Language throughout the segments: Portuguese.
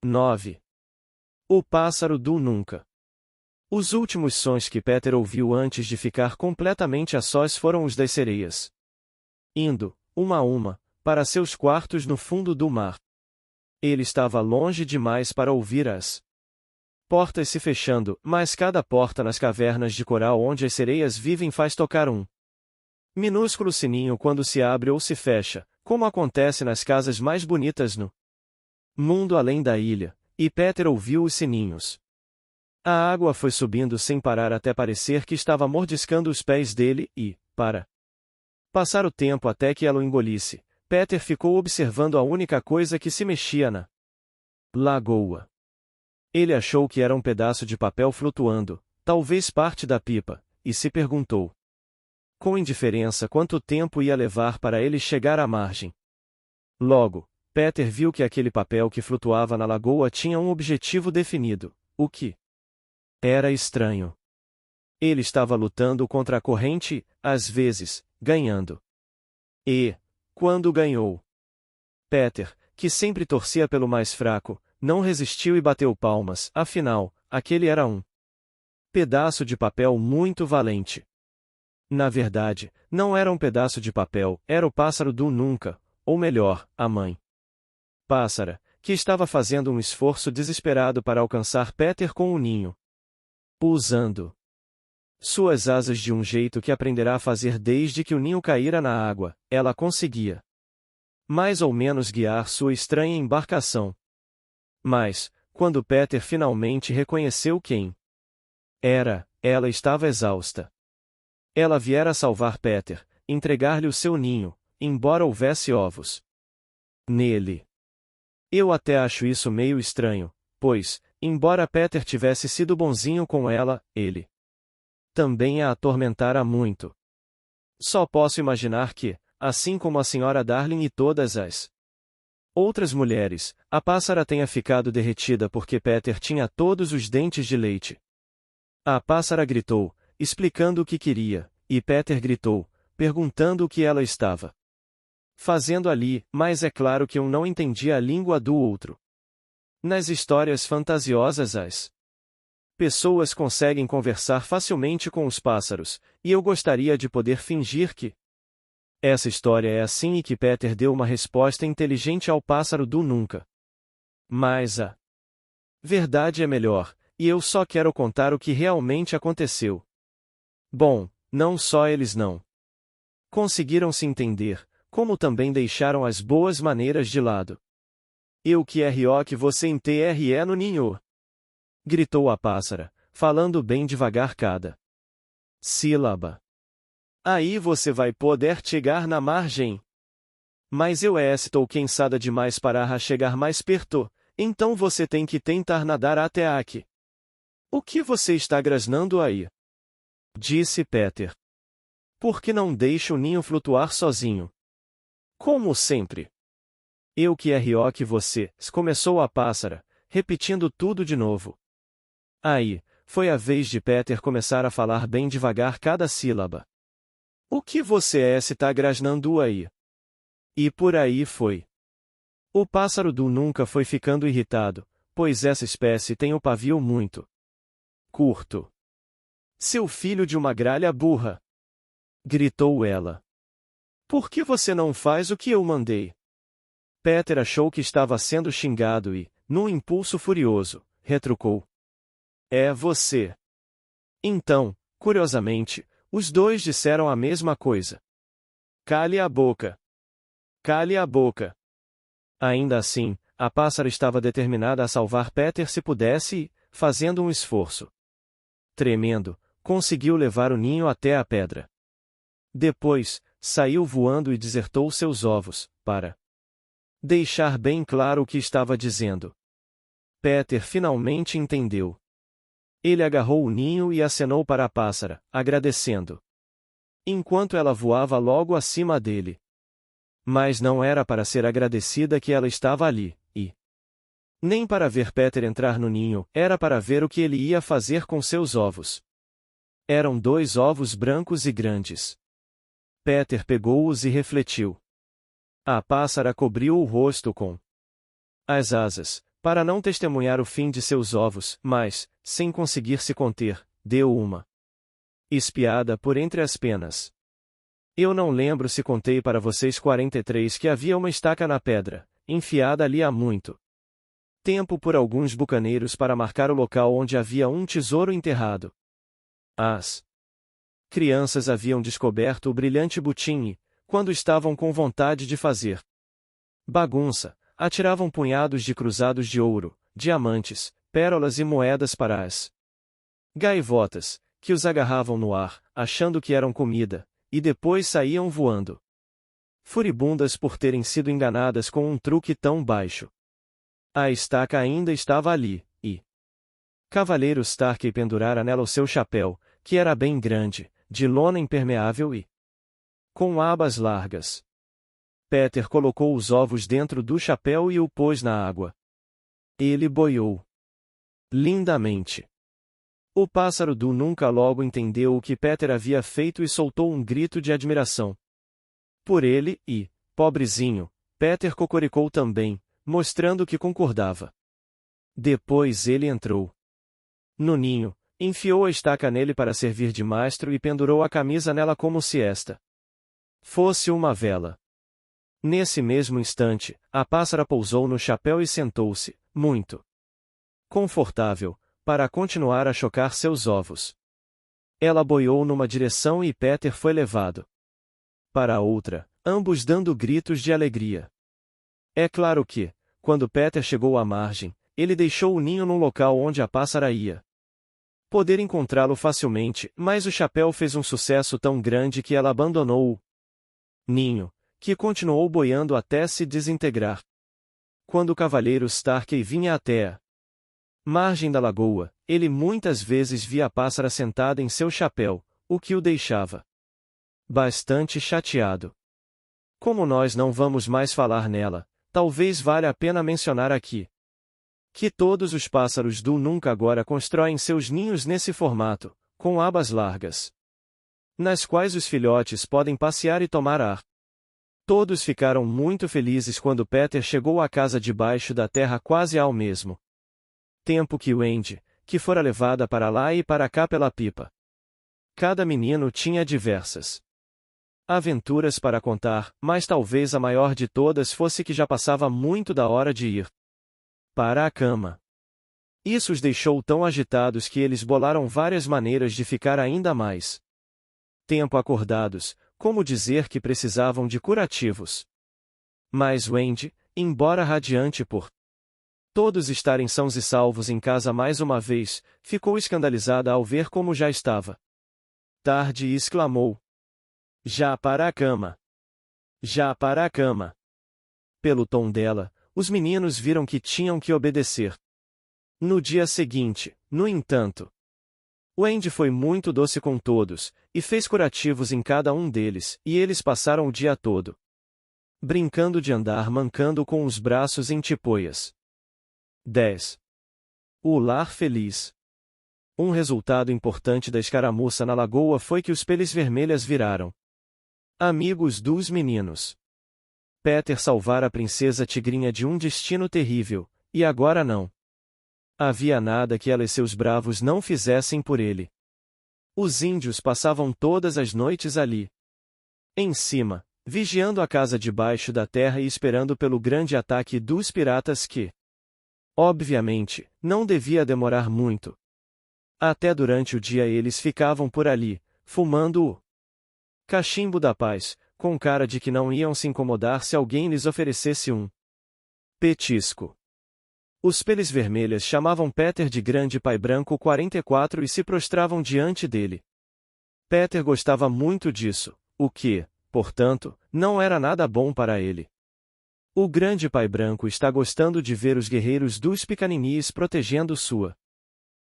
9. O pássaro do nunca. Os últimos sons que Peter ouviu antes de ficar completamente a sós foram os das sereias. Indo, uma a uma, para seus quartos no fundo do mar. Ele estava longe demais para ouvir as portas se fechando, mas cada porta nas cavernas de coral onde as sereias vivem faz tocar um minúsculo sininho quando se abre ou se fecha, como acontece nas casas mais bonitas no mundo além da ilha, e Peter ouviu os sininhos. A água foi subindo sem parar até parecer que estava mordiscando os pés dele e, para passar o tempo até que ela o engolisse, Peter ficou observando a única coisa que se mexia na lagoa. Ele achou que era um pedaço de papel flutuando, talvez parte da pipa, e se perguntou com indiferença quanto tempo ia levar para ele chegar à margem. Logo, Peter viu que aquele papel que flutuava na lagoa tinha um objetivo definido, o que era estranho. Ele estava lutando contra a corrente, às vezes, ganhando. E, quando ganhou, Peter, que sempre torcia pelo mais fraco, não resistiu e bateu palmas, afinal, aquele era um pedaço de papel muito valente. Na verdade, não era um pedaço de papel, era o pássaro do nunca, ou melhor, a mãe pássara, que estava fazendo um esforço desesperado para alcançar Peter com o ninho. Usando suas asas de um jeito que aprenderá a fazer desde que o ninho caíra na água, ela conseguia mais ou menos guiar sua estranha embarcação. Mas, quando Peter finalmente reconheceu quem era, ela estava exausta. Ela viera salvar Peter, entregar-lhe o seu ninho, embora houvesse ovos nele. Eu até acho isso meio estranho, pois, embora Peter tivesse sido bonzinho com ela, ele também a atormentara muito. Só posso imaginar que, assim como a Sra. Darling e todas as outras mulheres, a pássara tenha ficado derretida porque Peter tinha todos os dentes de leite. A pássara gritou, explicando o que queria, e Peter gritou, perguntando o que ela estava fazendo ali, mas é claro que um não entendia a língua do outro. Nas histórias fantasiosas as pessoas conseguem conversar facilmente com os pássaros, e eu gostaria de poder fingir que essa história é assim e que Peter deu uma resposta inteligente ao pássaro do nunca. Mas a verdade é melhor, e eu só quero contar o que realmente aconteceu. Bom, não só eles não conseguiram se entender, como também deixaram as boas maneiras de lado. Eu que que você entre no ninho! Gritou a pássara, falando bem devagar cada sílaba. Aí você vai poder chegar na margem. Mas eu estou cansada demais para chegar mais perto, então você tem que tentar nadar até aqui. O que você está grasnando aí? Disse Peter. Por que não deixa o ninho flutuar sozinho? Como sempre. Eu que você, começou a pássara, repetindo tudo de novo. Aí, foi a vez de Peter começar a falar bem devagar cada sílaba. O que você está grasnando aí? E por aí foi. O pássaro do nunca foi ficando irritado, pois essa espécie tem o pavio muito curto. Seu filho de uma gralha burra! Gritou ela. Por que você não faz o que eu mandei? Peter achou que estava sendo xingado e, num impulso furioso, retrucou. É você. Então, curiosamente, os dois disseram a mesma coisa. Cale a boca. Cale a boca. Ainda assim, a pássara estava determinada a salvar Peter se pudesse e, fazendo um esforço tremendo, conseguiu levar o ninho até a pedra. Depois, saiu voando e desertou seus ovos, para deixar bem claro o que estava dizendo. Peter finalmente entendeu. Ele agarrou o ninho e acenou para a pássara, agradecendo. Enquanto ela voava logo acima dele. Mas não era para ser agradecida que ela estava ali, e nem para ver Peter entrar no ninho, era para ver o que ele ia fazer com seus ovos. Eram 2 ovos brancos e grandes. Peter pegou-os e refletiu. A pássara cobriu o rosto com as asas, para não testemunhar o fim de seus ovos, mas, sem conseguir se conter, deu uma espiada por entre as penas. Eu não lembro se contei para vocês 43 que havia uma estaca na pedra, enfiada ali há muito tempo por alguns bucaneiros para marcar o local onde havia um tesouro enterrado. As crianças haviam descoberto o brilhante butim e, quando estavam com vontade de fazer bagunça, atiravam punhados de cruzados de ouro, diamantes, pérolas e moedas para as gaivotas, que os agarravam no ar, achando que eram comida, e depois saíam voando, furibundas por terem sido enganadas com um truque tão baixo. A estaca ainda estava ali, e Cavaleiro Starkey pendurara nela o seu chapéu, que era bem grande, de lona impermeável e com abas largas. Peter colocou os ovos dentro do chapéu e o pôs na água. Ele boiou lindamente. O pássaro Du nunca logo entendeu o que Peter havia feito e soltou um grito de admiração por ele, e, pobrezinho, Peter cocoricou também, mostrando que concordava. Depois ele entrou no ninho, enfiou a estaca nele para servir de mastro e pendurou a camisa nela como se esta fosse uma vela. Nesse mesmo instante, a pássara pousou no chapéu e sentou-se, muito confortável, para continuar a chocar seus ovos. Ela boiou numa direção e Peter foi levado para a outra, ambos dando gritos de alegria. É claro que, quando Peter chegou à margem, ele deixou o ninho num local onde a pássara ia poder encontrá-lo facilmente, mas o chapéu fez um sucesso tão grande que ela abandonou o ninho, que continuou boiando até se desintegrar. Quando o Cavaleiro Starkey vinha até a margem da lagoa, ele muitas vezes via a pássara sentada em seu chapéu, o que o deixava bastante chateado. Como nós não vamos mais falar nela, talvez valha a pena mencionar aqui que todos os pássaros do nunca agora constroem seus ninhos nesse formato, com abas largas, nas quais os filhotes podem passear e tomar ar. Todos ficaram muito felizes quando Peter chegou à casa debaixo da terra quase ao mesmo tempo que Wendy, que fora levada para lá e para cá pela pipa. Cada menino tinha diversas aventuras para contar, mas talvez a maior de todas fosse que já passava muito da hora de ir para a cama. Isso os deixou tão agitados que eles bolaram várias maneiras de ficar ainda mais tempo acordados, como dizer que precisavam de curativos. Mas Wendy, embora radiante por todos estarem sãos e salvos em casa mais uma vez, ficou escandalizada ao ver como já estava tarde e exclamou: "Já para a cama! Já para a cama!" Pelo tom dela, os meninos viram que tinham que obedecer. No dia seguinte, no entanto, Wendy foi muito doce com todos, e fez curativos em cada um deles, e eles passaram o dia todo brincando de andar mancando com os braços em tipoias. 10. O lar feliz. Um resultado importante da escaramuça na lagoa foi que os peles vermelhas viraram amigos dos meninos. Peter salvara a princesa Tigrinha de um destino terrível, e agora não havia nada que ela e seus bravos não fizessem por ele. Os índios passavam todas as noites ali em cima, vigiando a casa debaixo da terra e esperando pelo grande ataque dos piratas que, obviamente, não devia demorar muito. Até durante o dia eles ficavam por ali, fumando o cachimbo da paz, com cara de que não iam se incomodar se alguém lhes oferecesse um petisco. Os peles vermelhas chamavam Peter de Grande Pai Branco 44 e se prostravam diante dele. Peter gostava muito disso, o que, portanto, não era nada bom para ele. O Grande Pai Branco está gostando de ver os guerreiros dos Picaninis protegendo sua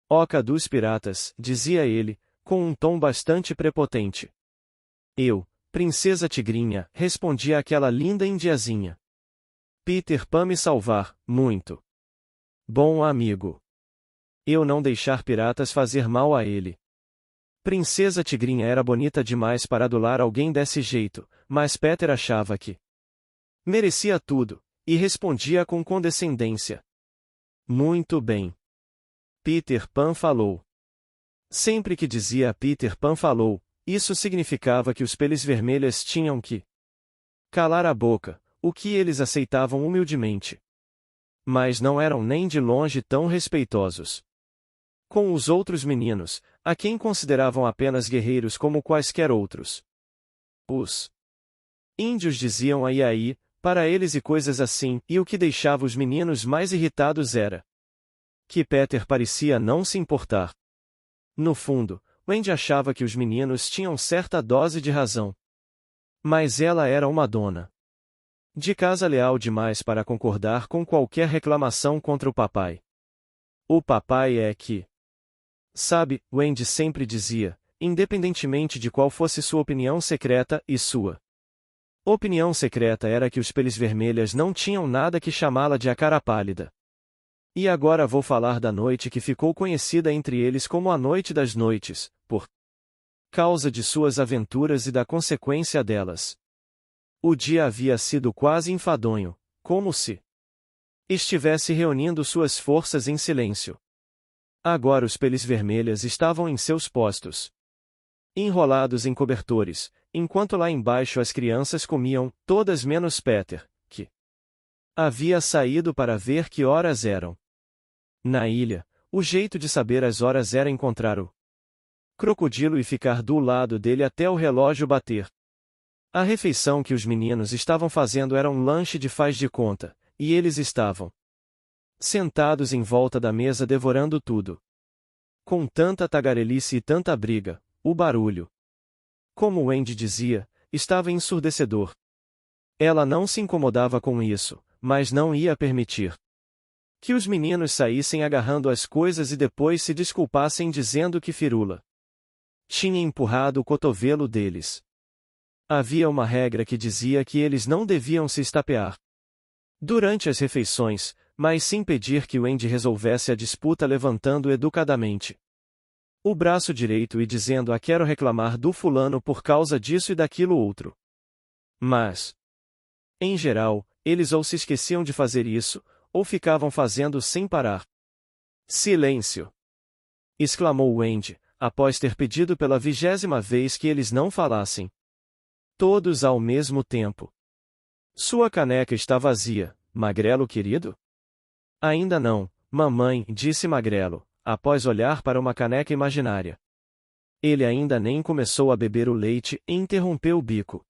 oca dos piratas, dizia ele, com um tom bastante prepotente. Eu, Princesa Tigrinha, respondia aquela linda indiazinha. Peter Pan me salvar, muito. Bom amigo. Eu não deixar piratas fazer mal a ele. Princesa Tigrinha era bonita demais para adular alguém desse jeito, mas Peter achava que merecia tudo, e respondia com condescendência. Muito bem. Peter Pan falou. Sempre que dizia Peter Pan falou, isso significava que os peles vermelhas tinham que calar a boca, o que eles aceitavam humildemente. Mas não eram nem de longe tão respeitosos com os outros meninos, a quem consideravam apenas guerreiros como quaisquer outros. Os índios diziam aí, para eles e coisas assim, e o que deixava os meninos mais irritados era que Peter parecia não se importar. No fundo, Wendy achava que os meninos tinham certa dose de razão. Mas ela era uma dona de casa leal demais para concordar com qualquer reclamação contra o papai. O papai é que... Sabe, Wendy sempre dizia, independentemente de qual fosse sua opinião secreta, e sua opinião secreta era que os peles vermelhas não tinham nada que chamá-la de a cara pálida. E agora vou falar da noite que ficou conhecida entre eles como a Noite das Noites, por causa de suas aventuras e da consequência delas. O dia havia sido quase enfadonho, como se estivesse reunindo suas forças em silêncio. Agora os peles vermelhas estavam em seus postos, enrolados em cobertores, enquanto lá embaixo as crianças comiam, todas menos Peter, que havia saído para ver que horas eram. Na ilha, o jeito de saber as horas era encontrar o crocodilo e ficar do lado dele até o relógio bater. A refeição que os meninos estavam fazendo era um lanche de faz de conta, e eles estavam sentados em volta da mesa devorando tudo. Com tanta tagarelice e tanta briga, o barulho, como Wendy dizia, estava ensurdecedor. Ela não se incomodava com isso, mas não ia permitir que os meninos saíssem agarrando as coisas e depois se desculpassem dizendo que Firula tinha empurrado o cotovelo deles. Havia uma regra que dizia que eles não deviam se estapear durante as refeições, mas sim pedir que Wendy resolvesse a disputa levantando educadamente o braço direito e dizendo quero reclamar do fulano por causa disso e daquilo outro. Mas, em geral, eles ou se esqueciam de fazer isso, ou ficavam fazendo sem parar. Silêncio! Exclamou Wendy, após ter pedido pela 20ª vez que eles não falassem. Todos ao mesmo tempo. Sua caneca está vazia, Magrelo querido? Ainda não, mamãe, disse Magrelo, após olhar para uma caneca imaginária. Ele ainda nem começou a beber o leite e interrompeu o bico.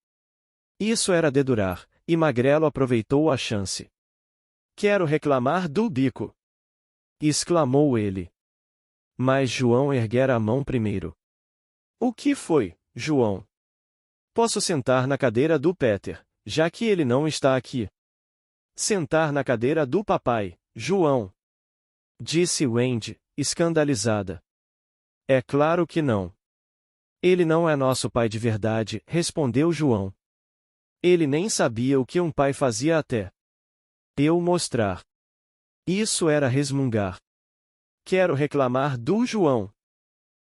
Isso era dedurar, e Magrelo aproveitou a chance. Quero reclamar do bico! Exclamou ele. Mas João erguera a mão primeiro. O que foi, João? Posso sentar na cadeira do Peter, já que ele não está aqui. Sentar na cadeira do papai, João. Disse Wendy, escandalizada. É claro que não. Ele não é nosso pai de verdade, respondeu João. Ele nem sabia o que um pai fazia até eu mostrar. Isso era resmungar. Quero reclamar do João!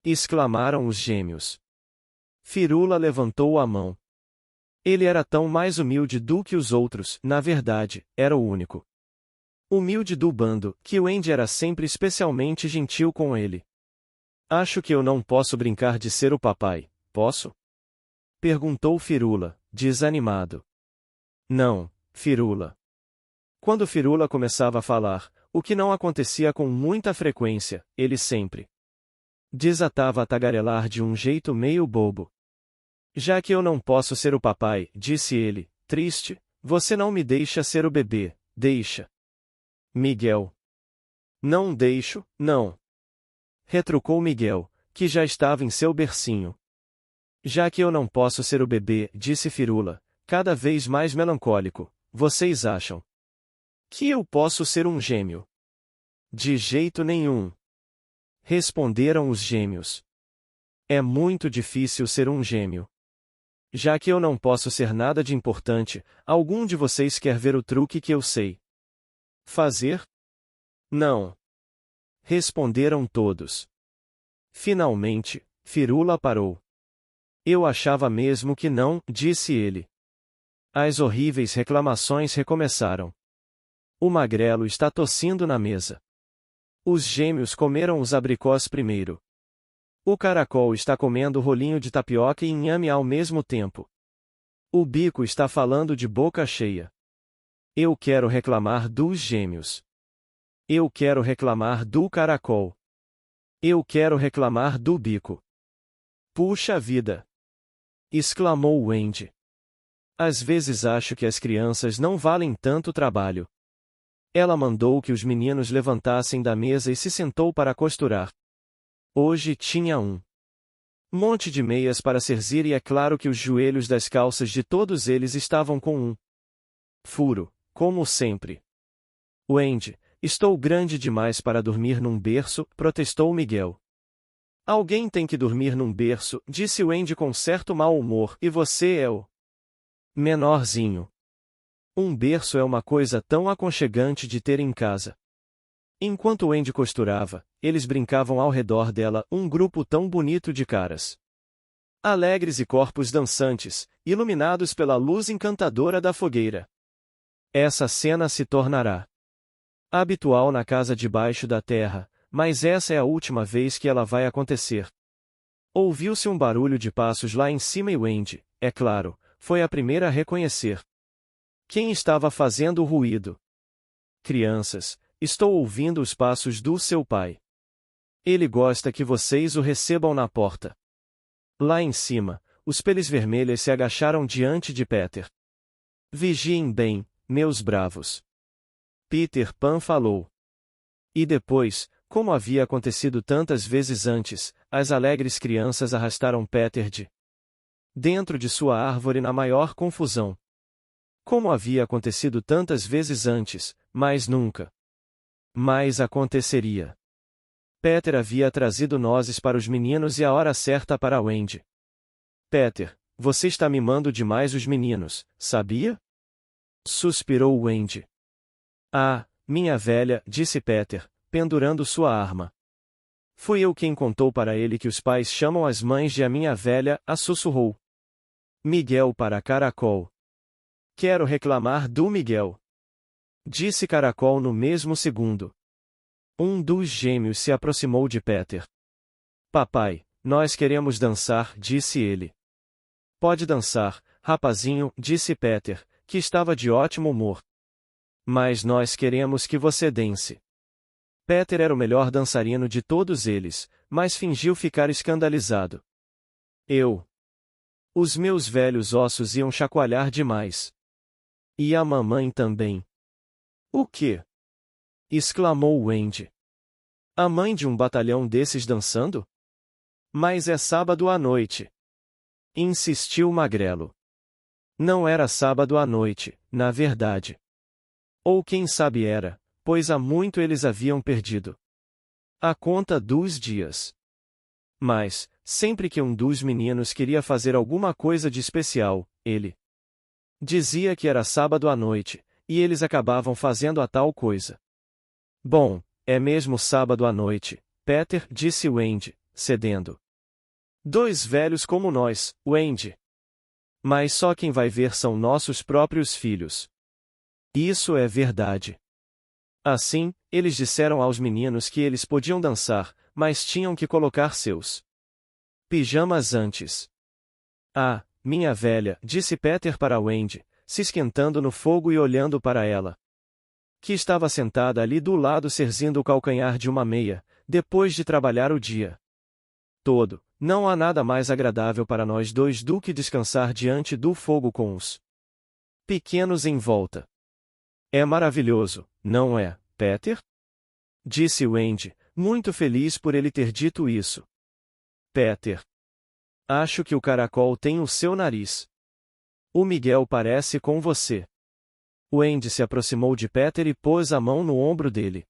Exclamaram os gêmeos. Firula levantou a mão. Ele era tão mais humilde do que os outros, na verdade, era o único humilde do bando, que Wendy era sempre especialmente gentil com ele. Acho que eu não posso brincar de ser o papai, posso? Perguntou Firula, desanimado. Não, Firula. Quando Firula começava a falar, o que não acontecia com muita frequência, ele sempre desatava a tagarelar de um jeito meio bobo. Já que eu não posso ser o papai, disse ele, triste, você não me deixa ser o bebê, deixa. Miguel. Não deixo, não. Retrucou Miguel, que já estava em seu bercinho. Já que eu não posso ser o bebê, disse Firula, cada vez mais melancólico, vocês acham que eu posso ser um gêmeo? De jeito nenhum. Responderam os gêmeos. É muito difícil ser um gêmeo. Já que eu não posso ser nada de importante, algum de vocês quer ver o truque que eu sei fazer? Não. Responderam todos. Finalmente, Firula parou. Eu achava mesmo que não, disse ele. As horríveis reclamações recomeçaram. O Magrelo está tossindo na mesa. Os gêmeos comeram os abricós primeiro. O caracol está comendo rolinho de tapioca e inhame ao mesmo tempo. O bico está falando de boca cheia. Eu quero reclamar dos gêmeos. Eu quero reclamar do caracol. Eu quero reclamar do bico. Puxa vida! Exclamou Wendy. Às vezes acho que as crianças não valem tanto trabalho. Ela mandou que os meninos levantassem da mesa e se sentou para costurar. Hoje tinha um monte de meias para cerzir e é claro que os joelhos das calças de todos eles estavam com um furo, como sempre. Wendy, estou grande demais para dormir num berço, protestou Miguel. Alguém tem que dormir num berço, disse Wendy com certo mau humor, e você é o menorzinho. Um berço é uma coisa tão aconchegante de ter em casa. Enquanto Wendy costurava, eles brincavam ao redor dela, um grupo tão bonito de caras alegres e corpos dançantes, iluminados pela luz encantadora da fogueira. Essa cena se tornará habitual na casa debaixo da terra, mas essa é a última vez que ela vai acontecer. Ouviu-se um barulho de passos lá em cima e Wendy, é claro, foi a primeira a reconhecer. Quem estava fazendo o ruído? Crianças, estou ouvindo os passos do seu pai. Ele gosta que vocês o recebam na porta. Lá em cima, os peles vermelhas se agacharam diante de Peter. Vigiem bem, meus bravos. Peter Pan falou. E depois, como havia acontecido tantas vezes antes, as alegres crianças arrastaram Peter de dentro de sua árvore na maior confusão. Como havia acontecido tantas vezes antes, mas nunca mais aconteceria. Peter havia trazido nozes para os meninos e a hora certa para Wendy. Peter, você está mimando demais os meninos, sabia? Suspirou Wendy. Ah, minha velha, disse Peter, pendurando sua arma. Fui eu quem contou para ele que os pais chamam as mães de a minha velha, a sussurrou Miguel para Caracol. Quero reclamar do Miguel. Disse Caracol no mesmo segundo. Um dos gêmeos se aproximou de Peter. Papai, nós queremos dançar, disse ele. Pode dançar, rapazinho, disse Peter, que estava de ótimo humor. Mas nós queremos que você dance. Peter era o melhor dançarino de todos eles, mas fingiu ficar escandalizado. Os meus velhos ossos iam chacoalhar demais. E a mamãe também. O quê? Exclamou Wendy. A mãe de um batalhão desses dançando? Mas é sábado à noite. Insistiu Magrelo. Não era sábado à noite, na verdade. Ou quem sabe era, pois há muito eles haviam perdido a conta dos dias. Mas, sempre que um dos meninos queria fazer alguma coisa de especial, ele dizia que era sábado à noite, e eles acabavam fazendo a tal coisa. Bom, é mesmo sábado à noite, Peter, disse Wendy, cedendo. Dois velhos como nós, Wendy. Mas só quem vai ver são nossos próprios filhos. Isso é verdade. Assim, eles disseram aos meninos que eles podiam dançar, mas tinham que colocar seus pijamas antes. Ah, minha velha, disse Peter para Wendy, se esquentando no fogo e olhando para ela, que estava sentada ali do lado cerzindo o calcanhar de uma meia, depois de trabalhar o dia todo. Não há nada mais agradável para nós dois do que descansar diante do fogo com os pequenos em volta. É maravilhoso, não é, Peter? Disse Wendy, muito feliz por ele ter dito isso. Peter. Acho que o caracol tem o seu nariz. O Miguel parece com você. Wendy se aproximou de Peter e pôs a mão no ombro dele.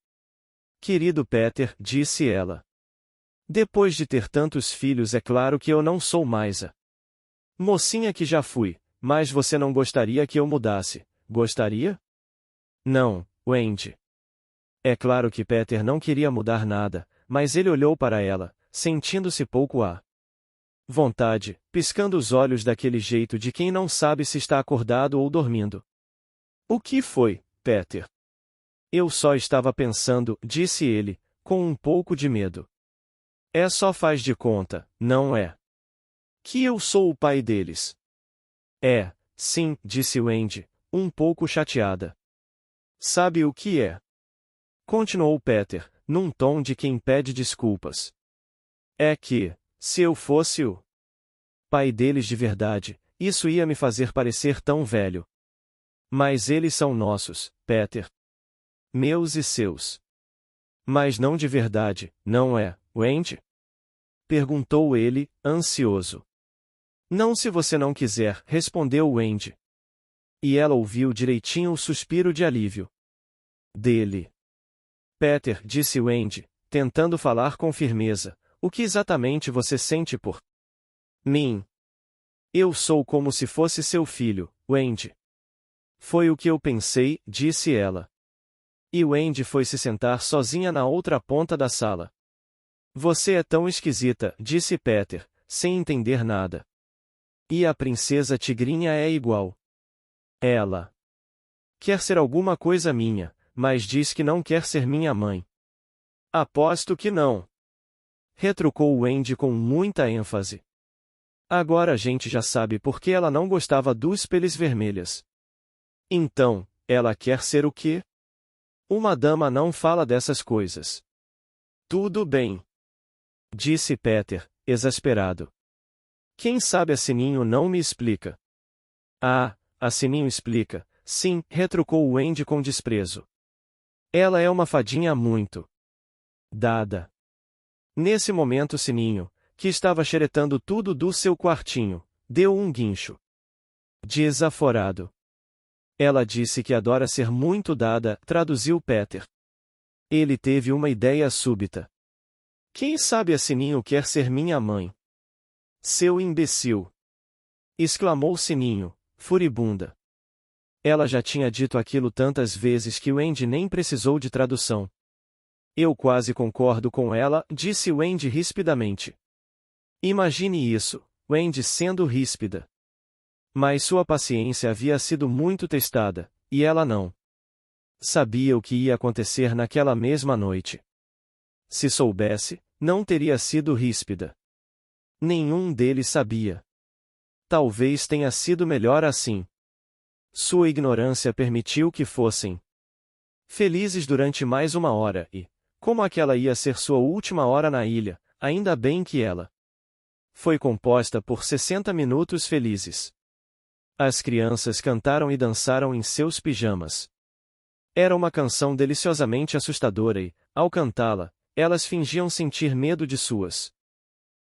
Querido Peter, disse ela. Depois de ter tantos filhos é claro que eu não sou mais a mocinha que já fui, mas você não gostaria que eu mudasse, gostaria? Não, Wendy. É claro que Peter não queria mudar nada, mas ele olhou para ela, sentindo-se pouco à vontade, piscando os olhos daquele jeito de quem não sabe se está acordado ou dormindo. O que foi, Peter? Eu só estava pensando, disse ele, com um pouco de medo. É só faz de conta, não é? Que eu sou o pai deles. É, sim, disse Wendy, um pouco chateada. Sabe o que é? Continuou Peter, num tom de quem pede desculpas. É que, se eu fosse o pai deles de verdade, isso ia me fazer parecer tão velho. Mas eles são nossos, Peter. Meus e seus. Mas não de verdade, não é, Wendy? Perguntou ele, ansioso. Não se você não quiser, respondeu Wendy. E ela ouviu direitinho o suspiro de alívio dele. Peter, disse Wendy, tentando falar com firmeza, o que exatamente você sente por mim? Eu sou como se fosse seu filho, Wendy. Foi o que eu pensei, disse ela. E Wendy foi se sentar sozinha na outra ponta da sala. Você é tão esquisita, disse Peter, sem entender nada. E a princesa Tigrinha é igual. Ela quer ser alguma coisa minha, mas diz que não quer ser minha mãe. Aposto que não. Retrucou Wendy com muita ênfase. Agora a gente já sabe por que ela não gostava dos peles vermelhas. Então, ela quer ser o quê? Uma dama não fala dessas coisas. Tudo bem. Disse Peter, exasperado. Quem sabe a Sininho não me explica. Ah, a Sininho explica, sim, retrucou Wendy com desprezo. Ela é uma fadinha muito dada. Nesse momento Sininho, que estava xeretando tudo do seu quartinho, deu um guincho desaforado. Ela disse que adora ser muito dada, traduziu Peter. Ele teve uma ideia súbita. Quem sabe a Sininho quer ser minha mãe? Seu imbecil! Exclamou Sininho, furibunda. Ela já tinha dito aquilo tantas vezes que Wendy nem precisou de tradução. Eu quase concordo com ela, disse Wendy rispidamente. Imagine isso, Wendy sendo ríspida. Mas sua paciência havia sido muito testada, e ela não sabia o que ia acontecer naquela mesma noite. Se soubesse, não teria sido ríspida. Nenhum deles sabia. Talvez tenha sido melhor assim. Sua ignorância permitiu que fossem felizes durante mais uma hora e, como aquela ia ser sua última hora na ilha, ainda bem que ela foi composta por 60 minutos felizes. As crianças cantaram e dançaram em seus pijamas. Era uma canção deliciosamente assustadora e, ao cantá-la, elas fingiam sentir medo de suas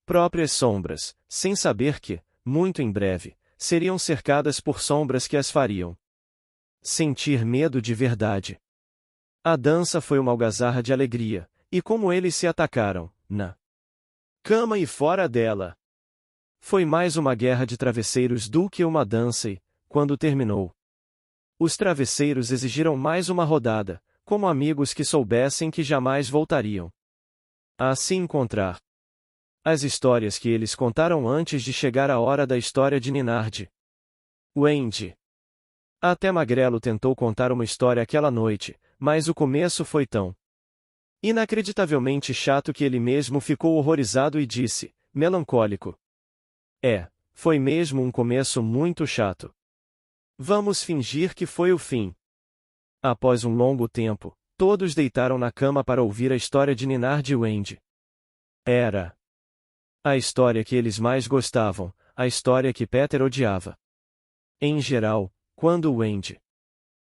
próprias sombras, sem saber que, muito em breve, seriam cercadas por sombras que as fariam sentir medo de verdade. A dança foi uma algazarra de alegria, e como eles se atacaram, na cama e fora dela. Foi mais uma guerra de travesseiros do que uma dança e, quando terminou, os travesseiros exigiram mais uma rodada, como amigos que soubessem que jamais voltariam a se encontrar. As histórias que eles contaram antes de chegar a hora da história de Ninardi. Wendy. Até Magrelo tentou contar uma história aquela noite, mas o começo foi tão inacreditavelmente chato que ele mesmo ficou horrorizado e disse, melancólico. Foi mesmo um começo muito chato. Vamos fingir que foi o fim. Após um longo tempo, todos deitaram na cama para ouvir a história de Ninardi e Wendy. Era a história que eles mais gostavam, a história que Peter odiava. Em geral, quando Wendy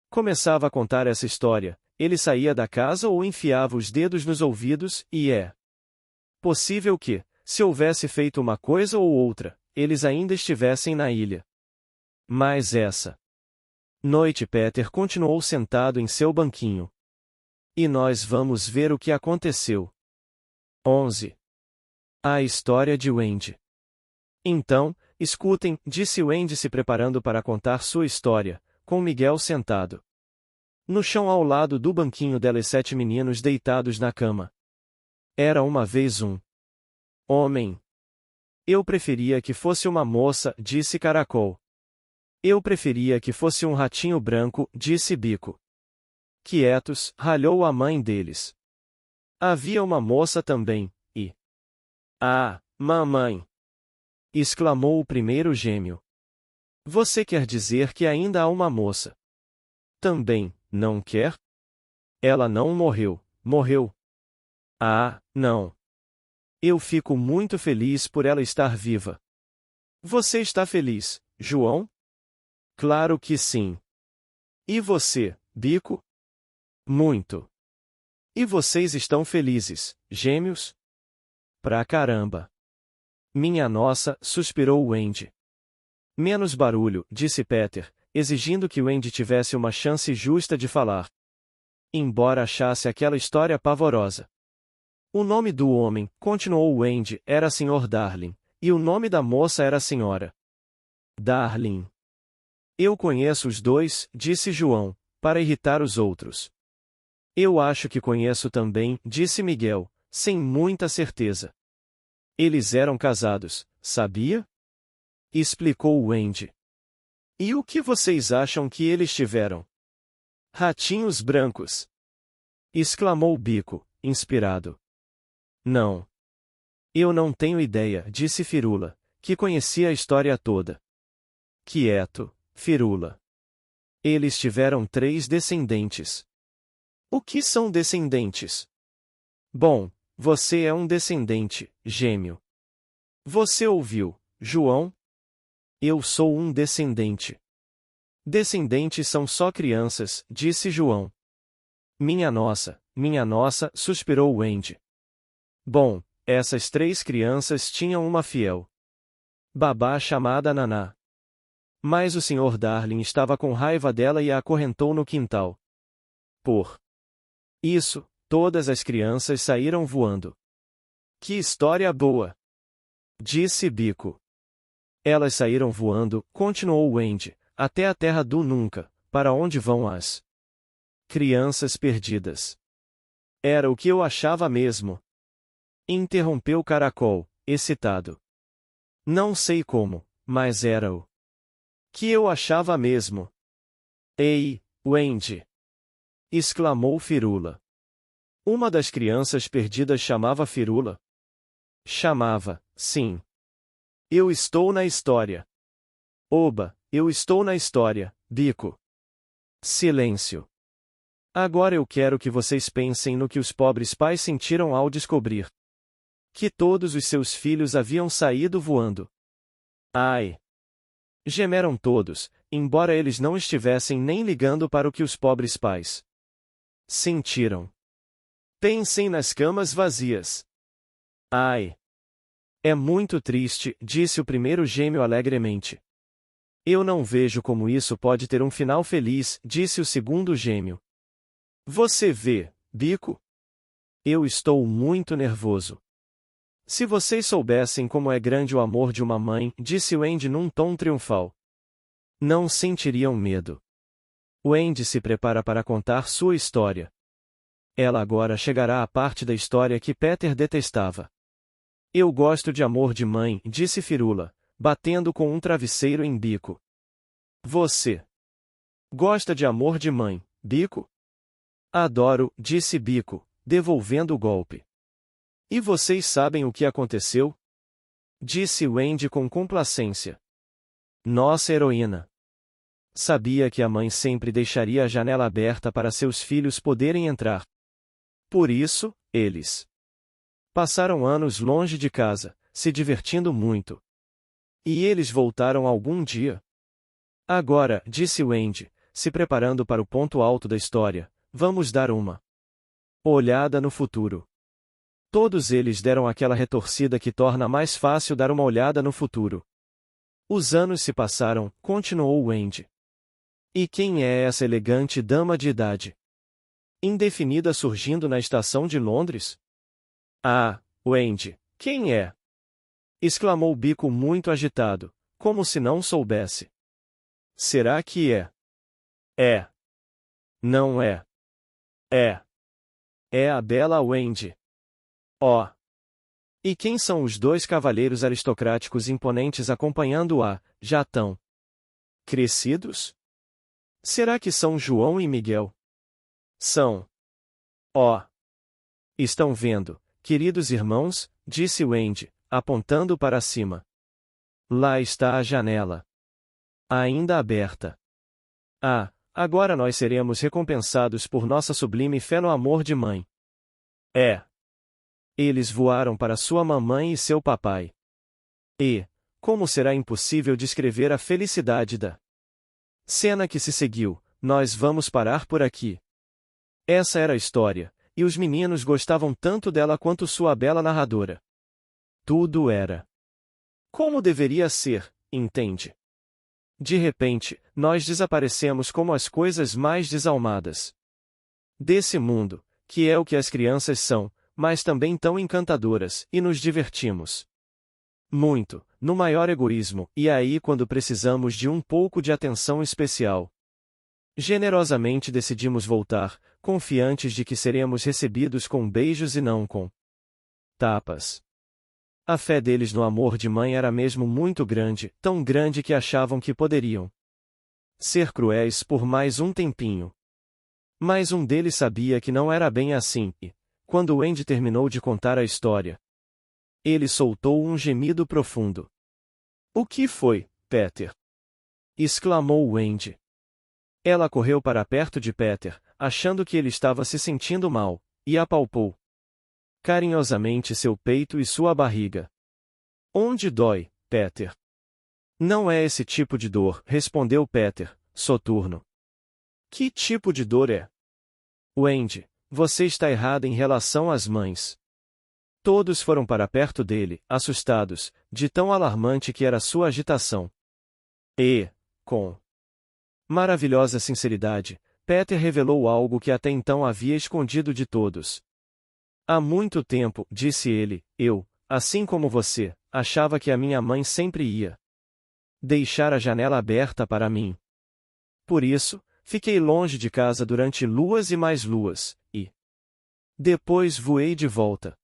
começava a contar essa história, ele saía da casa ou enfiava os dedos nos ouvidos, e é possível que, se houvesse feito uma coisa ou outra, eles ainda estivessem na ilha. Mas essa noite Peter continuou sentado em seu banquinho. E nós vamos ver o que aconteceu. 11. A história de Wendy. Então, escutem, disse Wendy se preparando para contar sua história, com Miguel sentado no chão ao lado do banquinho dela e 7 meninos deitados na cama. Era uma vez um homem. Eu preferia que fosse uma moça, disse Caracol. Eu preferia que fosse um ratinho branco, disse Bico. Quietos, ralhou a mãe deles. Havia uma moça também, e... Ah, mamãe! Exclamou o primeiro gêmeo. Você quer dizer que ainda há uma moça? Também, não quer? Ela não morreu, morreu. Ah, não. Eu fico muito feliz por ela estar viva. Você está feliz, João? Claro que sim. E você, Bico? Muito. E vocês estão felizes, gêmeos? Pra caramba. Minha nossa, suspirou Wendy. Menos barulho, disse Peter, exigindo que Wendy tivesse uma chance justa de falar. Embora achasse aquela história pavorosa. O nome do homem, continuou Wendy, era Sr. Darling, e o nome da moça era Sra. Darling. Eu conheço os dois, disse João, para irritar os outros. Eu acho que conheço também, disse Miguel, sem muita certeza. Eles eram casados, sabia? Explicou Wendy. E o que vocês acham que eles tiveram? Ratinhos brancos! Exclamou Bico, inspirado. Não. Eu não tenho ideia, disse Firula, que conhecia a história toda. Quieto, Firula. Eles tiveram 3 descendentes. O que são descendentes? Bom, você é um descendente, gêmeo. Você ouviu, João? Eu sou um descendente. Descendentes são só crianças, disse João. Minha nossa, suspirou Wendy. Bom, essas 3 crianças tinham uma fiel babá chamada Naná. Mas o Sr. Darling estava com raiva dela e a acorrentou no quintal. Por isso, todas as crianças saíram voando. Que história boa! Disse Bico. Elas saíram voando, continuou Wendy, até a terra do nunca, para onde vão as crianças perdidas. Era o que eu achava mesmo. Interrompeu Caracol, excitado. Não sei como, mas era o que eu achava mesmo. Ei, Wendy! Exclamou Firula. Uma das crianças perdidas chamava Firula? Chamava, sim. Eu estou na história. Oba, eu estou na história, Bico. Silêncio. Agora eu quero que vocês pensem no que os pobres pais sentiram ao descobrir que todos os seus filhos haviam saído voando. Ai! Gemeram todos, embora eles não estivessem nem ligando para o que os pobres pais sentiram. Pensem nas camas vazias. Ai! É muito triste, disse o primeiro gêmeo alegremente. Eu não vejo como isso pode ter um final feliz, disse o segundo gêmeo. Você vê, Bico? Eu estou muito nervoso. Se vocês soubessem como é grande o amor de uma mãe, disse Wendy num tom triunfal. Não sentiriam medo. Wendy se prepara para contar sua história. Ela agora chegará à parte da história que Peter detestava. Eu gosto de amor de mãe, disse Firula, batendo com um travesseiro em Bico. Você gosta de amor de mãe, Bico? Adoro, disse Bico, devolvendo o golpe. E vocês sabem o que aconteceu? Disse Wendy com complacência. Nossa heroína. Sabia que a mãe sempre deixaria a janela aberta para seus filhos poderem entrar. Por isso, eles passaram anos longe de casa, se divertindo muito. E eles voltaram algum dia? Agora, disse Wendy, se preparando para o ponto alto da história, vamos dar uma olhada no futuro. Todos eles deram aquela retorcida que torna mais fácil dar uma olhada no futuro. Os anos se passaram, continuou Wendy. E quem é essa elegante dama de idade indefinida surgindo na estação de Londres? Ah, Wendy, quem é? Exclamou Bico muito agitado, como se não soubesse. Será que é? É. Não é. É. É a bela Wendy. Oh! E quem são os 2 cavalheiros aristocráticos imponentes acompanhando-a, já tão crescidos? Será que são João e Miguel? São. Oh! Estão vendo, queridos irmãos, disse Wendy, apontando para cima. Lá está a janela. Ainda aberta. Ah, agora nós seremos recompensados por nossa sublime fé no amor de mãe. É. Eles voaram para sua mamãe e seu papai. E, como será impossível descrever a felicidade da cena que se seguiu, nós vamos parar por aqui. Essa era a história, e os meninos gostavam tanto dela quanto sua bela narradora. Tudo era como deveria ser, entende? De repente, nós desaparecemos como as coisas mais desalmadas desse mundo, que é o que as crianças são, mas também tão encantadoras, e nos divertimos muito, no maior egoísmo, e aí quando precisamos de um pouco de atenção especial. Generosamente decidimos voltar, confiantes de que seremos recebidos com beijos e não com tapas. A fé deles no amor de mãe era mesmo muito grande, tão grande que achavam que poderiam ser cruéis por mais um tempinho. Mas um deles sabia que não era bem assim, e, quando Wendy terminou de contar a história, ele soltou um gemido profundo. O que foi, Peter? Exclamou Wendy. Ela correu para perto de Peter, achando que ele estava se sentindo mal, e apalpou carinhosamente seu peito e sua barriga. Onde dói, Peter? Não é esse tipo de dor, respondeu Peter, soturno. Que tipo de dor é? Wendy, você está errada em relação às mães. Todos foram para perto dele, assustados, de tão alarmante que era sua agitação. E, com maravilhosa sinceridade, Peter revelou algo que até então havia escondido de todos. Há muito tempo, disse ele, eu, assim como você, achava que a minha mãe sempre ia deixar a janela aberta para mim. Por isso, fiquei longe de casa durante luas e mais luas, e depois voei de volta.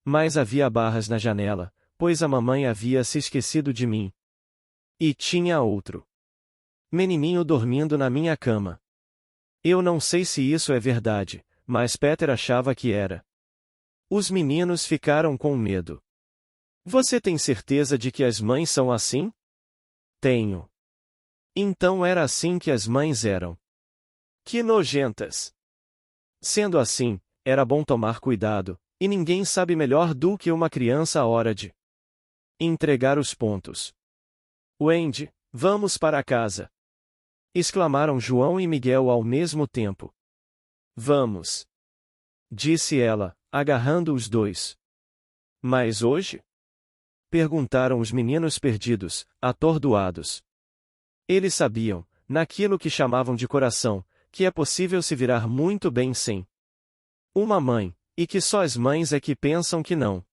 Mas havia barras na janela, pois a mamãe havia se esquecido de mim. E tinha outro menininho dormindo na minha cama. Eu não sei se isso é verdade, mas Peter achava que era. Os meninos ficaram com medo. Você tem certeza de que as mães são assim? Tenho. Então era assim que as mães eram. Que nojentas! Sendo assim, era bom tomar cuidado, e ninguém sabe melhor do que uma criança a hora de entregar os pontos. Wendy, vamos para casa! Exclamaram João e Miguel ao mesmo tempo. Vamos! Disse ela, agarrando os dois. Mas hoje? Perguntaram os meninos perdidos, atordoados. Eles sabiam, naquilo que chamavam de coração, que é possível se virar muito bem sem uma mãe, e que só as mães é que pensam que não.